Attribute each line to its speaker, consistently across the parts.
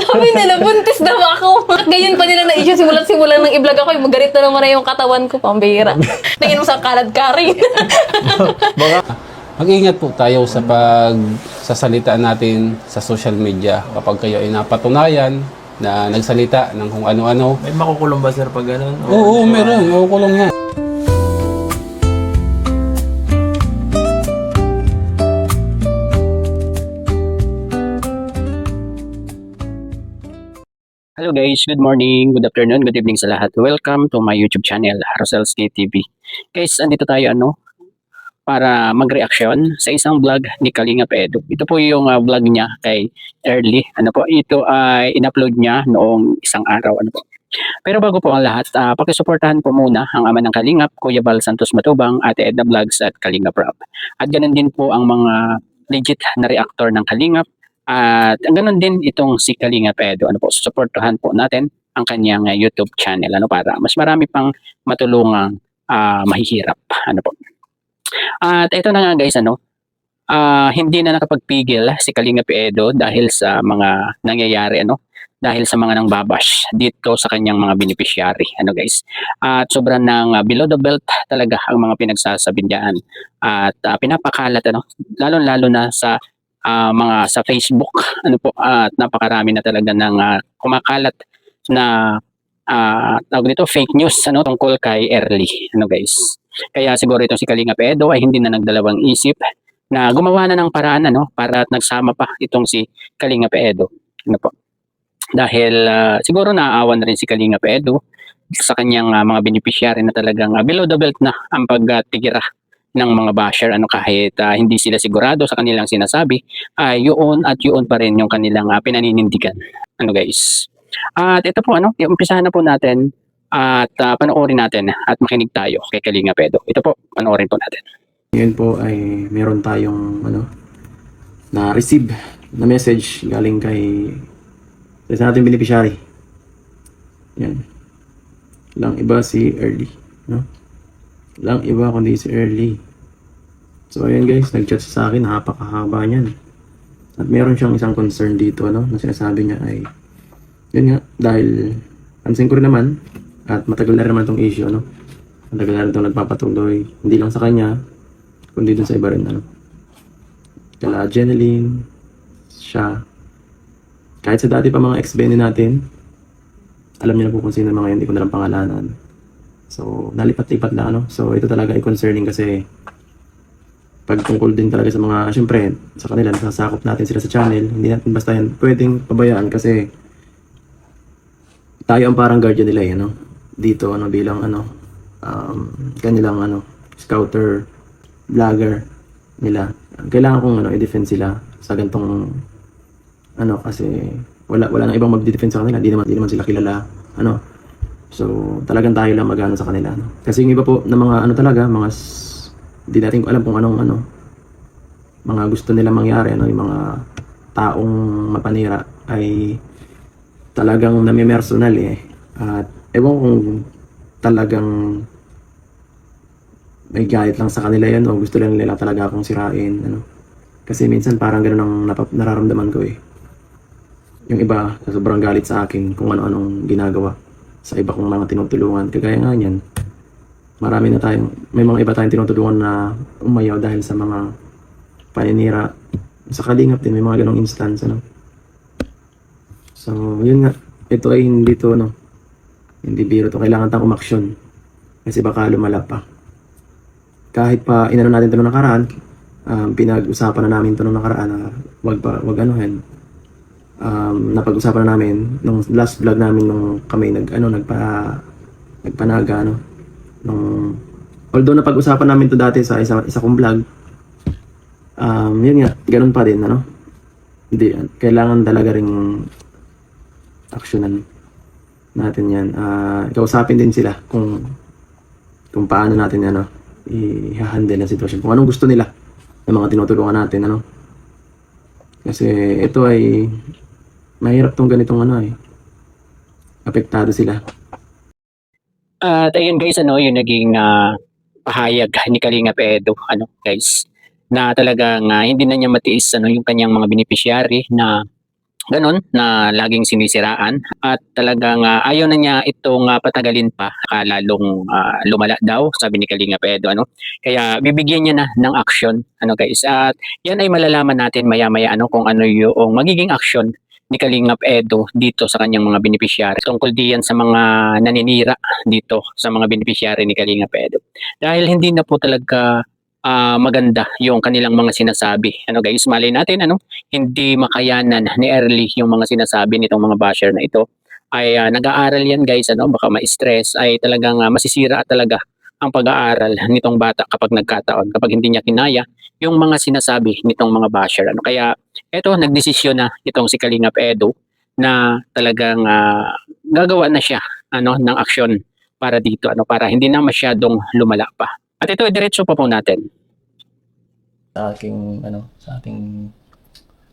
Speaker 1: Sabi nila, buntis daw ako. At ganyan pa nila na-issue, simula ng i-vlog ako, magarit na naman na yung katawan ko, pambihira. Tingin mo sa kalad kari.
Speaker 2: Baka mag-ingat po tayo sa pagsasalita natin sa social media kapag kayo ay napatunayan na nagsalita ng kung ano-ano.
Speaker 3: May makukulong ba sir pag ganun?
Speaker 2: Oo, meron. Makukulong yan.
Speaker 4: Hello guys, good morning, good afternoon, good evening sa lahat. Welcome to my YouTube channel, Roselski TV. Guys, andito tayo para mag-reaction sa isang vlog ni Kalingap Edu. Ito po yung vlog niya kay Early. Ito ay in-upload niya noong isang araw. Pero bago po ang lahat, pakisuportahan po muna ang ama ng Kalingap, Kuya Bal Santos Matubang, Ate Edna Vlogs at Kalingap Rob. At ganun din po ang mga legit na reactor ng Kalingap. At ganun din itong si Kalingap Edu. Suportahan po natin ang kanyang YouTube channel para mas marami pang matulungang mahihirap. At ito na nga guys, hindi na nakapagpigil si Kalingap Edu dahil sa mga nangyayari, dahil sa mga nangbabash dito sa kanyang mga beneficiary, guys. At sobrang ng below the belt talaga ang mga pinagsasabi diyan. At pinapakalat, lalo-lalo na sa mga sa Facebook, at napakarami na talaga ng kumakalat na tawag dito fake news tungkol kay Early, guys. Kaya siguro itong si Kalingap Edu ay hindi na nagdalawang isip na gumawa na ng paraan para at nagsama pa itong si Kalingap Edu. Dahil siguro naaawa na rin si Kalingap Edu sa kanyang mga beneficiary na talagang below the belt na ang pagtigira ng mga basher kahit hindi sila sigurado sa kanilang sinasabi, yun at yun pa rin yung kanilang pinaninindigan, guys. At ito po, umpisahan na po natin at panoorin natin at makinig tayo kay Kalingap Edu. Ito po, panoorin po natin.
Speaker 3: Ngayon po ay meron tayong na-receive na message galing kay sa ating beneficiary. Yan. Lang iba si Early, Lang iba kundi si Early. So ayan guys, nag-chat sa akin, napakahaba niyan. At meron siyang isang concern dito, na sinasabi niya ay yun nga, dahil pansin ko rin naman at matagal na rin naman itong issue, matagal na rin itong nagpapatuloy, hindi lang sa kanya kundi dun sa iba rin, kala Jeneline, siya, kahit sa dati pa mga ex-bene natin, alam niyo na po kung sino mga yun, hindi ko na lang pangalanan. So nalipat-lipat na, so ito talaga ay concerning kasi pagtungkol din talaga sa mga, syempre, sa kanila, nasasakop natin sila sa channel, hindi natin basta yan pwedeng pabayaan kasi tayo ang parang guardian nila, dito, bilang, kanilang, scouter, vlogger nila. Kailangan kong, i-defend sila sa gantong, kasi wala nang ibang magdi-defend sa kanila, di naman sila kilala, So, talagang tayo lang mag-ano sa kanila, Kasi yung iba po na mga, talaga, mga hindi natin alam kung anong mga gusto nila mangyari, yung mga taong mapanira ay talagang nami-personal at ewan kung talagang may galit lang sa kanila yan o gusto lang nila talaga akong sirain, kasi minsan parang gano'n ang nararamdaman ko yung iba sa sobrang galit sa akin kung ano-anong ginagawa sa iba kong mga tinutulungan, kagaya nga yan. May mga iba tayong tinutulungan na umayaw dahil sa mga paninira. Sa Kalingap din, may mga ganong instance, So, yun nga. Ito ay hindi biro to. Kailangan tayong umaksyon. Kasi baka lumala pa. Kahit pa inano natin ito nung nakaraan, pinag-usapan na namin ito nung nakaraan na wag anuhin. Napag-usapan na namin nung last vlog namin nung kami nagpanaga, although napag-usapan namin to dati sa isa kong vlog, yun nga, ganun pa din, hindi, kailangan talaga ring aksyonan natin yan. Kausapin din sila kung paano natin i-handle ang sitwasyon, kung anong gusto nila ng mga tinutulungan natin, kasi ito ay mahirap tong ganitong apektado sila.
Speaker 4: At ayun guys, yung naging pahayag ni Kalingap Edu, guys, na talagang hindi na niya matiis yung kanyang mga beneficiary na ganon na laging sinisiraan at talagang ayaw na niya itong patagalin pa, lalong lumala daw, sabi ni Kalinga Edo, ano. Kaya bibigyan niya na ng action, ano guys. At yan ay malalaman natin maya-maya ano kung ano yung magiging action ni Kalingap Edo dito sa kanyang mga beneficiary. Tungkol diyan sa mga naninira dito sa mga beneficiary ni Kalingap Edo. Dahil hindi na po talaga maganda yung kanilang mga sinasabi. Ano guys, malay natin ano, hindi makayanan ni Early yung mga sinasabi nitong mga basher na ito. Ay nag-aaral yan guys, ano, baka ma-stress, ay talagang masisira talaga ang pag-aaral nitong bata kapag nagkataon, kapag hindi niya kinaya yung mga sinasabi nitong mga basher. Ano, kaya eto, nagdesisyon na itong si Kalingap Edo na talagang gagawa na siya ano ng aksyon para dito, ano, para hindi na masyadong lumala pa. At ito, diretso pa po natin.
Speaker 3: Sa ating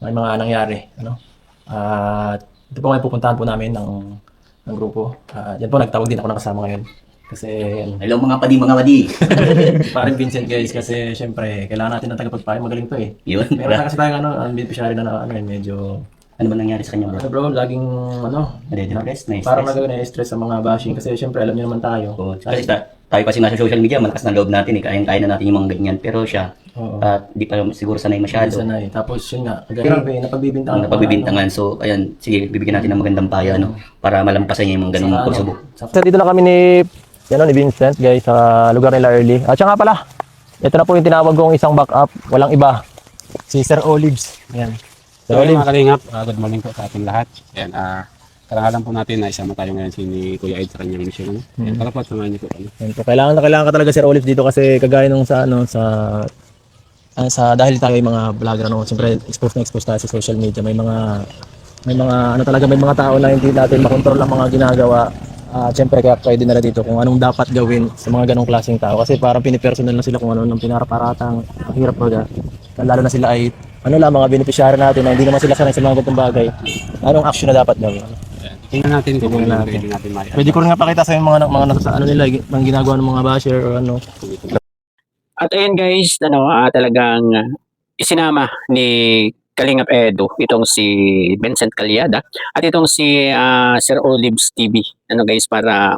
Speaker 3: may mga nangyari, ano. At ito po ngayon pupuntahan po namin ng grupo. Diyan po nagtawag din ako ng kasama ngayon. Kasi
Speaker 5: Hello mga padi.
Speaker 3: parang Vincent guys, kasi syempre kailangan natin ng tagapagpayo, magaling to eh.
Speaker 5: Yun.
Speaker 3: Meron na kasi tayong beneficiary na medyo
Speaker 5: Ano ba nangyari sa kanya bro?
Speaker 3: bro, laging
Speaker 5: Nade-depress,
Speaker 3: parang
Speaker 5: na-stress.
Speaker 3: nag-stress sa mga bashing kasi syempre alam niyo naman tayo.
Speaker 5: Oo, kasi tayo kasi nasa social media, malakas na loob natin eh. Kaya na natin yung mga ganyan. Pero siya,
Speaker 3: Oo.
Speaker 5: di pa siguro sanay masyado.
Speaker 3: Sanay. Tapos yun nga, grabe, napagbibintangan.
Speaker 5: Napagbibintangan. So, ayan, sige, bibigyan natin ng magandang payo, ano, para malampasan niya yung mga ganung pagsubok.
Speaker 3: So, dito na kami ni Vincent guys sa lugar nila Early. At siya nga pala, ito na po yung tinawag kong isang backup, walang iba. Si Sir Olives. Ayan. Sir
Speaker 2: So,
Speaker 3: Olives.
Speaker 2: mga Kalingap, good morning po sa ating lahat. Ayan, karangalan po natin na isama tayo ngayon si Kuya Ed sa kanyang mission. Ayan, tara po, samahan niyo po kami.
Speaker 3: Ayan po, kailangan ka talaga Sir Olives dito kasi kagaya nung sa dahil tayo yung mga vlogger ano, siyempre expose tayo sa social media. May mga may mga tao na hindi natin makontrol ang mga ginagawa. Siyempre kaya pwede na dito kung anong dapat gawin sa mga ganong klaseng tao kasi parang pinipersonal na sila kung ano nang pinaraparatang ang hirap baga. Lalo na sila ay mga beneficiary natin na hindi naman sila sanay sa mga ganitong bagay. Anong action na dapat gawin?
Speaker 2: Tingnan natin kung ano pwede natin maya.
Speaker 3: Pwede ko rin nga pakita sa yung mga nasa nila, mga ginagawa ng mga basher or ano.
Speaker 4: At ayan guys, ano, talagang isinama ni Kalingap Edo itong si Vincent Calyada at itong si Sir Olives TV. Ano guys, para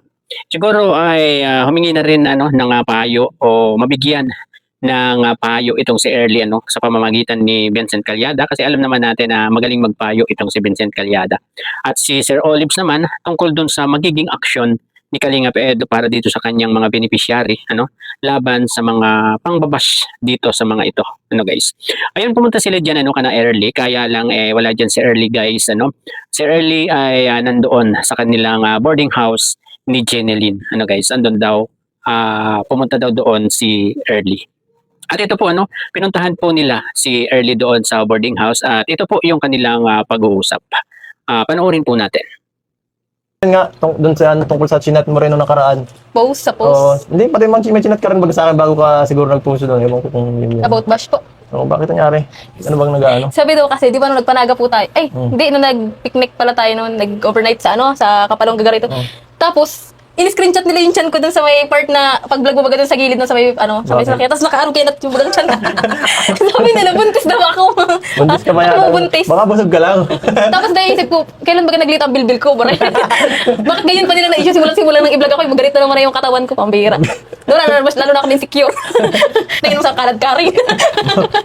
Speaker 4: siguro ay humingi na rin ano ng payo o mabigyan ng payo itong si Early ano sa pamamagitan ni Vincent Calyada kasi alam naman natin na magaling magpayo itong si Vincent Calyada. At si Sir Olives naman tungkol dun sa magiging aksyon ni Kalingap Edo para dito sa kanyang mga beneficiary ano laban sa mga pangbabash dito sa mga ito, ano guys. Ayun, pumunta sila diyan ano kana Early, kaya lang wala diyan si Early guys, ano. Si Early ay nandoon sa kanilang boarding house ni Jeneline, ano guys. Andun daw pumunta daw doon si Early. At ito po ano, pinuntahan po nila si Early doon sa boarding house at ito po yung kanilang pag-uusap. Panoorin po natin.
Speaker 3: Yun nga, doon sa tungkol sa chinat mo rin nung nakaraan.
Speaker 1: Post sa
Speaker 3: Oo,
Speaker 1: post.
Speaker 3: hindi, pati may chinat ka rin baga sa akin bago ka siguro nag-post doon. Ewan ko kung yun.
Speaker 1: About bash po.
Speaker 3: Oo, bakit nangyari? Ano bang nag-ano?
Speaker 1: Sabi daw kasi, di ba nung nagpanaga po tayo? Ay, hindi, nung nag-picnic pala tayo nung nag-overnight sa Kapalong Gagarito. Tapos, in-screenshot nila yung chan ko dun sa may part na pag-vlog mo baga dun sa gilid na sa may, sa may sakya. Tapos nakaarong kinat yung bagang chan. Sabi nila, buntis daw ako.
Speaker 3: Buntis ka ba yan?
Speaker 1: Ako buntis.
Speaker 3: Baka busog ka lang.
Speaker 1: Tapos naisip ko, kailan baga naglit ang bilbil ko? Bakit ganyan pa nila na-issue simula ng i-vlog ako, yung magarit na naman na yung katawan ko, pambihira. Lalo na kami insecure. Nainom sa kalad karing.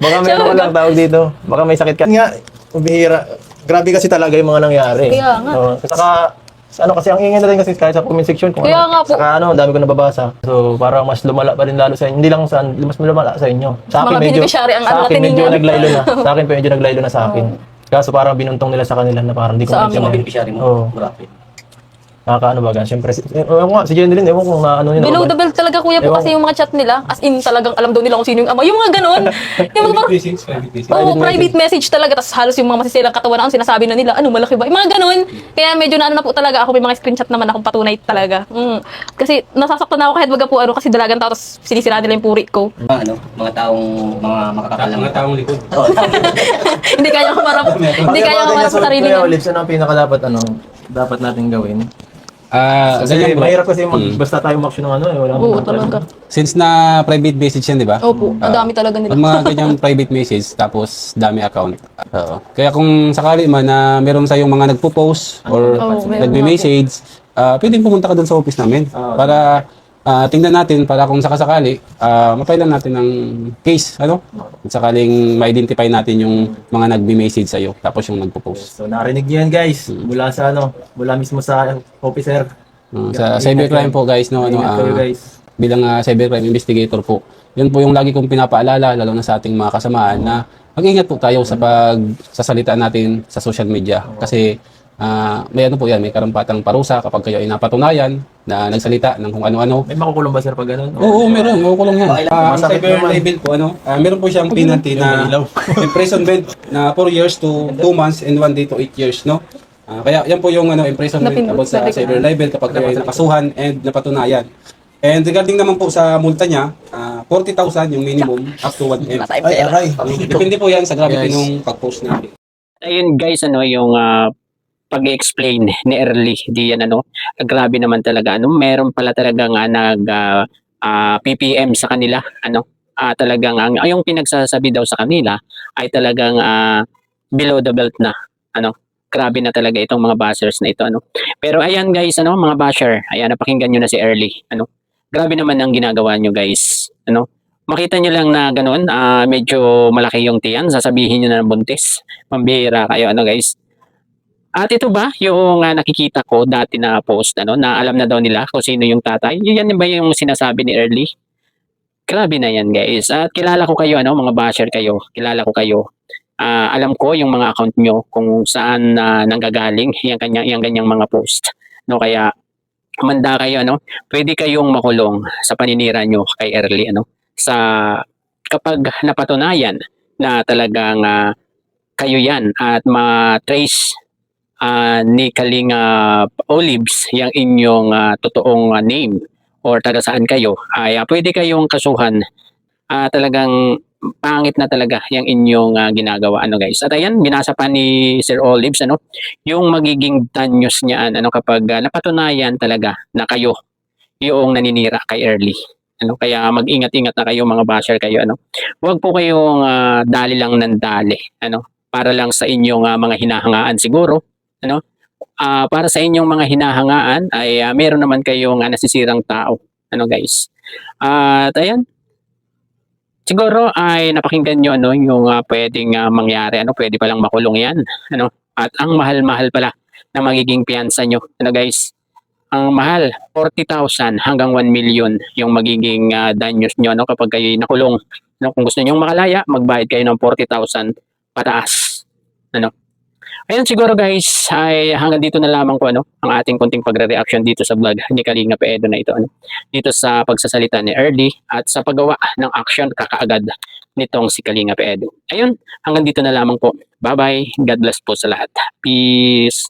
Speaker 3: Baka meron ka lang tawag dito. Baka may sakit ka. Nga, pambihira. Grabe kasi talaga yung mga nangyari.
Speaker 1: Kaya nga.
Speaker 3: Oo, saka, kasi ang ingay na rin kasi kahit sa comment section kung
Speaker 1: Kaya
Speaker 3: ano.
Speaker 1: nga po.
Speaker 3: Saka dami ko nababasa. So, parang mas lumala pa rin lalo sa inyo. Hindi lang mas lumala sa inyo. Sa
Speaker 1: Mga
Speaker 3: akin medyo,
Speaker 1: beneficiary ang
Speaker 3: sa
Speaker 1: ano
Speaker 3: akin
Speaker 1: natin
Speaker 3: medyo
Speaker 1: ninyo.
Speaker 3: naglaylo na. Sa akin medyo naglaylo na sa akin. Kaso parang binuntong nila sa kanila na parang hindi ko
Speaker 1: Sa
Speaker 5: Yung mga
Speaker 3: maintindihan.
Speaker 5: beneficiary mo,
Speaker 3: Oo.
Speaker 5: marami.
Speaker 3: Nakakaano ba gan? Siyempre, ewan ko nga, si Jeneline, ewan ko na ano nila.
Speaker 1: Below the belt talaga kuya po
Speaker 3: Ewan
Speaker 1: kasi yung mga chat nila. As in talagang alam daw nila kung sino yung ama. Yung mga ganon. Yung mga parang,
Speaker 2: Private
Speaker 1: private message talaga. Tapos halos yung mga masisilang katawan na ang sinasabi na nila. Ano, malaki ba? Yung mga ganon. Kaya medyo na po talaga ako. May mga screenshot naman akong patunay talaga. Kasi nasasaktan na ako kahit baga po kasi dalagan tao. Tapos sinisira nila yung puri ko.
Speaker 5: Mga taong, mga makakapal lang.
Speaker 2: Mga taong likod.
Speaker 1: Hindi kaya ko marap. Hindi kaya ko marap sa sarili
Speaker 3: Kaya
Speaker 1: niya.
Speaker 3: Olives, ano ang pinaka dapat natin gawin? Kasi
Speaker 2: ganyan bro.
Speaker 3: mahirap kasi basta tayo mag-action ng ano eh. Wala
Speaker 1: Oo,
Speaker 3: namang
Speaker 1: talaga.
Speaker 2: Since na private message yan, di ba?
Speaker 1: Opo, ang dami talaga nila.
Speaker 2: Pag mga ganyang private message, tapos dami account. Oo. Kaya kung sakali man na meron sa yung mga nagpo-post or
Speaker 1: Oo, meron
Speaker 2: nagme-message, pwedeng pumunta ka doon sa office namin para tingnan natin para kung sakasakali, mapailan natin ng case, ano? Kung sakaling ma-identify natin yung mga nagme-message sa iyo, tapos yung nagpo-post.
Speaker 3: So narinig niyo yan guys, mula sa mula mismo sa officer.
Speaker 2: Sa cybercrime po guys, no, ano,
Speaker 3: Ingat kayo guys.
Speaker 2: bilang cybercrime investigator po. Yan po yung lagi kong pinapaalala, lalo na sa ating mga kasamaan, na mag-ingat po tayo sa pagsasalita natin sa social media. Kasi may ano po yan, may karampatang parusa kapag kayo ay napatunayan na nagsalita ng kung ano-ano.
Speaker 3: May makukulong ba sir pag ganun?
Speaker 2: Oo, meron. Makukulong yan. Ang
Speaker 3: Masakit
Speaker 2: cyber
Speaker 3: naman.
Speaker 2: libel po, meron po siyang penalty na imprisonment na 4 years to 2 months and 1 day to 8 years, no? Kaya yan po yung imprisonment about sa cyber libel kapag kayo ay nakasuhan and napatunayan. And regarding naman po sa multa niya, 40,000 yung minimum up to 1M.
Speaker 3: Ay, aray.
Speaker 2: Depende po yan sa gravity ng pag-post natin.
Speaker 4: Ayun guys, yung pag-explain ni Early, di yan grabe naman talaga. Meron pala talagang PPM sa kanila, talagang yung pinagsasabi daw sa kanila ay talagang below the belt na, grabe na talaga itong mga bashers na ito, Pero ayan guys, mga basher, ayan, napakinggan nyo na si Early, grabe naman ang ginagawa nyo guys, makita nyo lang na ganoon, medyo malaki yung tiyan, sasabihin nyo na ng buntis, pambihira kayo, guys. At ito ba yung nakikita ko dati na post, na alam na daw nila kung sino yung tatay? Yan ba yung sinasabi ni Early? Grabe na yan guys. At kilala ko kayo, mga basher kayo, kilala ko kayo. Alam ko yung mga account nyo kung saan nanggagaling yung ganyang mga post. Kaya manda kayo, pwede kayong makulong sa paninira nyo kay Early, sa kapag napatunayan na talagang kayo yan at ma-trace ni Kalinga Olives yung inyong totoong name or taga saan kayo, ay pwede kayong kasuhan. Talagang pangit na talaga yung inyong ginagawa, guys. At ayan, binasa pa ni Sir Olives, yung magiging danyos niyan, kapag napatunayan talaga na kayo yung naninira kay Early. Kaya mag-ingat-ingat na kayo mga basher kayo, Huwag po kayong dali lang ng dali, para lang sa inyong mga hinahangaan siguro, para sa inyong mga hinahangaan ay meron naman kayong nasisirang tao, guys. At ayan, siguro ay napakinggan nyo yung pwedeng mangyari, pwede palang makulong yan, At ang mahal-mahal pala na magiging piyansa nyo, guys. Ang mahal, 40,000 hanggang 1 million yung magiging danyos nyo, kapag kayo nakulong. Kung gusto nyo makalaya, magbayad kayo ng 40,000 pataas. Ayun siguro guys, ay hanggang dito na lamang ko ang ating konting pagre-reaction dito sa vlog ni Kalinga Edo na ito, dito sa pagsasalita ni Early at sa paggawa ng action kakaagad nitong si Kalinga Edo. Ayun, hanggang dito na lamang po. Bye-bye. God bless po sa lahat. Peace.